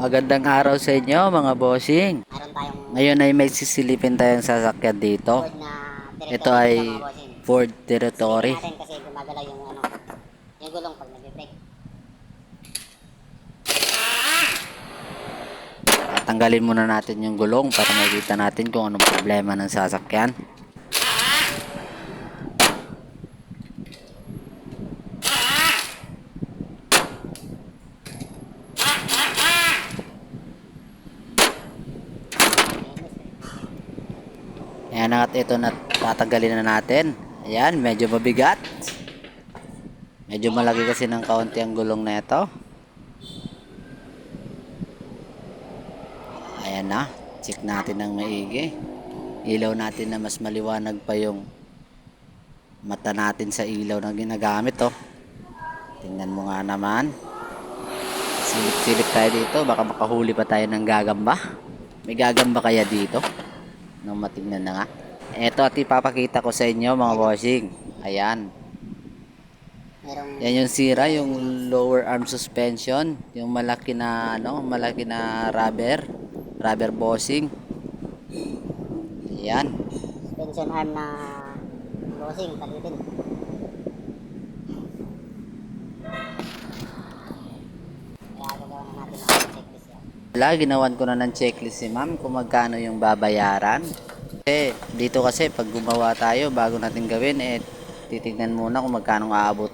Magandang araw sa inyo mga bossing. Mayroon tayong Ngayon ay may sisilipin tayong sasakyan dito. Ford na Ito territory ay dito mga bossing. Ford Silipin Territory. natin kasi gumagalaw yung yung gulong pag nag-brake. Tanggalin muna natin yung gulong para makita natin kung anong problema ng sasakyan. Ayan na, at ito na tatanggalin na natin. Ayan, medyo mabigat. Medyo malaki kasi ng kaunti ang gulong na ito. Ayan na, check natin ng maigi. Ilaw natin na mas maliwanag pa yung mata natin sa ilaw na ginagamit, oh. Tingnan mo nga naman. Silip-silip tayo dito, baka makahuli pa tayo ng gagamba. May gagamba kaya dito? Nung matingnan na nga. Ito at ipapakita ko sa inyo mga bossing. Ayan. Merong Yan yung sira, yung lower arm suspension, yung malaki na malaki na rubber bossing. Ayan. suspension arm na bossing, palitin. Kaya gagawa na natin ang checklist yan. Wala, ginawan ko na ng checklist si ma'am kung magkano yung babayaran. Dito kasi pag gumawa tayo, bago natin gawin, titignan muna kung magkano aabot